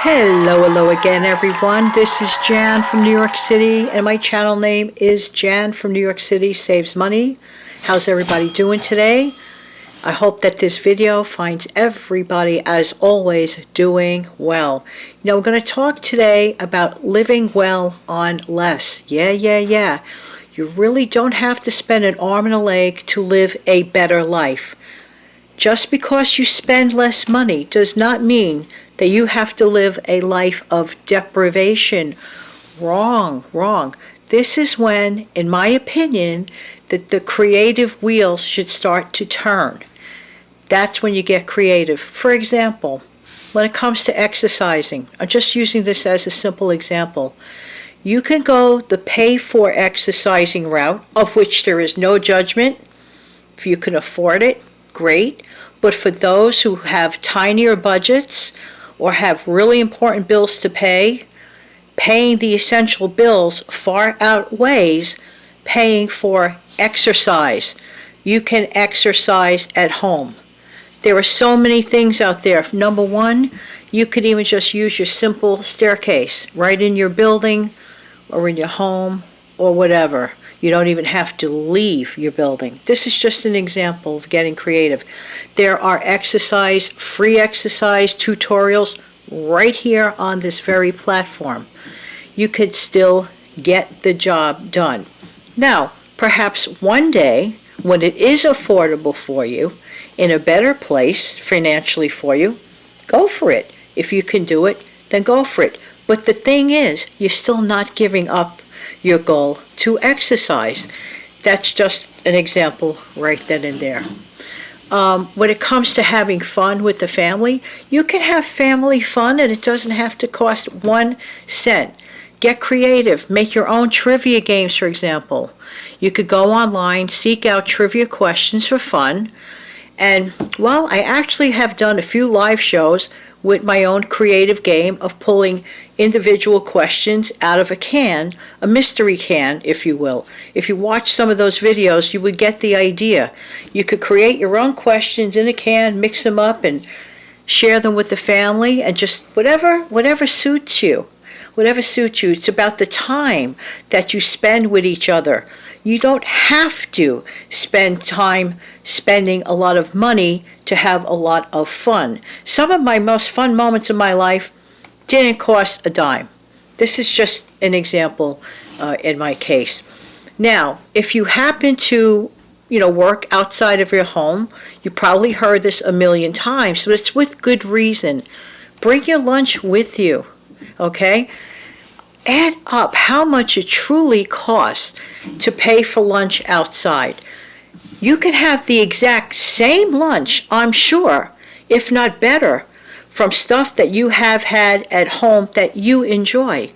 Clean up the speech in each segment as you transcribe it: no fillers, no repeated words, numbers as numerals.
Hello again, everyone. This is Jan from New York City, and my channel name is Jan from New York City Saves Money. How's everybody doing today? I hope that this video finds everybody, as always, doing well. We're going to talk today about living well on less. Yeah. You really don't have to spend an arm and a leg to live a better life. Just because you spend less money does not mean that you have to live a life of deprivation. Wrong. This is when, in my opinion, that the creative wheels should start to turn. That's when you get creative. For example, when it comes to exercising, I'm just using this as a simple example. You can go the pay-for exercising route, of which there is no judgment. If you can afford it, great. But for those who have tinier budgets or have really important bills to pay, paying the essential bills far outweighs paying for exercise. You can exercise at home. There are so many things out there. Number one, you could even just use your simple staircase right in your building or in your home or whatever. You don't even have to leave your building. This is just an example of getting creative. There are free exercise tutorials right here on this very platform. You could still get the job done. Now, perhaps one day, when it is affordable for you, in a better place financially for you, go for it. If you can do it, then go for it. But the thing is, you're still not giving up your goal to exercise. That's just an example right then and there. When it comes to having fun with the family, you can have family fun and it doesn't have to cost 1 cent. Get creative. Make your own trivia games, for example. You could go online, seek out trivia questions for fun. And, well, I actually have done a few live shows with my own creative game of pulling individual questions out of a can, a mystery can, if you will. If you watch some of those videos, you would get the idea. You could create your own questions in a can, mix them up, and share them with the family, and just whatever suits you. Whatever suits you. It's about the time that you spend with each other. You don't have to spend time spending a lot of money to have a lot of fun. Some of my most fun moments in my life didn't cost a dime. This is just an example in my case. Now, if you happen to work outside of your home, you probably heard this a million times, but it's with good reason. Bring your lunch with you, okay? Add up how much it truly costs to pay for lunch outside. You can have the exact same lunch, I'm sure, if not better, from stuff that you have had at home that you enjoy.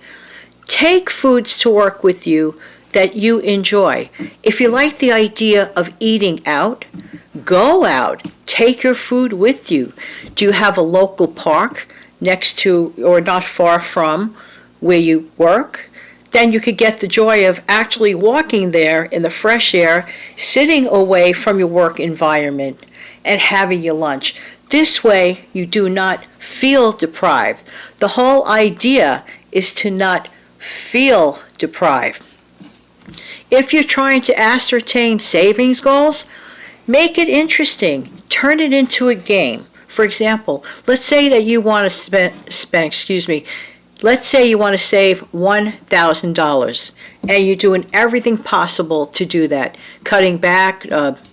Take foods to work with you that you enjoy. If you like the idea of eating out, go out. Take your food with you. Do you have a local park next to or not far from where you work? Then you could get the joy of actually walking there in the fresh air, sitting away from your work environment, and having your lunch. This way, you do not feel deprived. The whole idea is to not feel deprived. If you're trying to ascertain savings goals, make it interesting. Turn it into a game. For example, let's say that you want to Let's say you want to save $1,000 and you're doing everything possible to do that. Cutting back,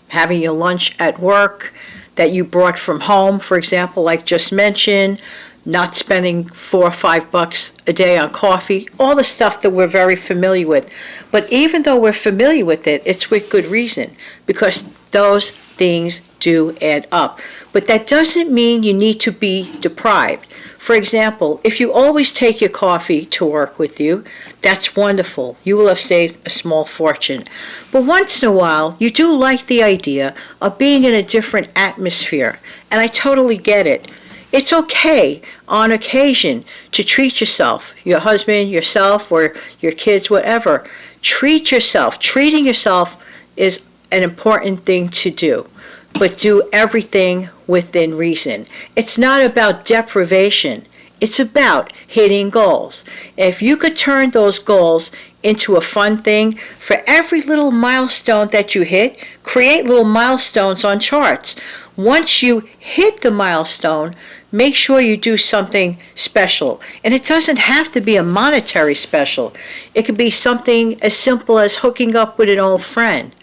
having your lunch at work that you brought from home, for example, like just mentioned, not spending $4 or $5 a day on coffee, all the stuff that we're very familiar with. But even though we're familiar with it, it's with good reason, because those things do add up. But that doesn't mean you need to be deprived. For example, if you always take your coffee to work with you, that's wonderful. You will have saved a small fortune. But once in a while, you do like the idea of being in a different atmosphere, and I totally get it. It's okay on occasion to treat yourself, your husband, yourself, or your kids, whatever. Treat yourself. Treating yourself is an important thing to do, but do everything within reason. It's not about deprivation. It's about hitting goals. If you could turn those goals into a fun thing, for every little milestone that you hit, create little milestones on charts. Once you hit the milestone, make sure you do something special. And it doesn't have to be a monetary special. It could be something as simple as hooking up with an old friend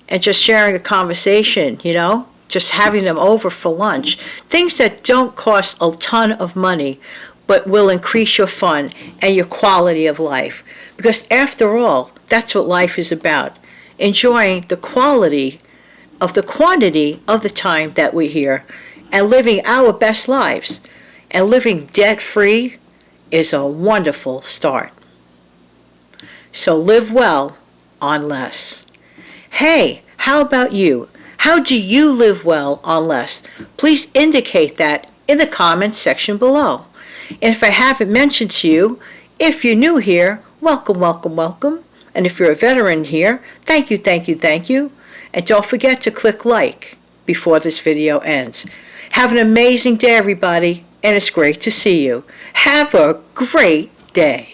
and just sharing a conversation, just having them over for lunch. Things that don't cost a ton of money, but will increase your fun and your quality of life. Because after all, that's what life is about. Enjoying the quality of the quantity of the time that we're here and living our best lives. And living debt-free is a wonderful start. So live well on less. Hey, how about you? How do you live well on less? Please indicate that in the comments section below. And if I haven't mentioned to you, if you're new here, welcome, welcome, welcome. And if you're a veteran here, thank you, thank you, thank you. And don't forget to click like before this video ends. Have an amazing day, everybody, and it's great to see you. Have a great day.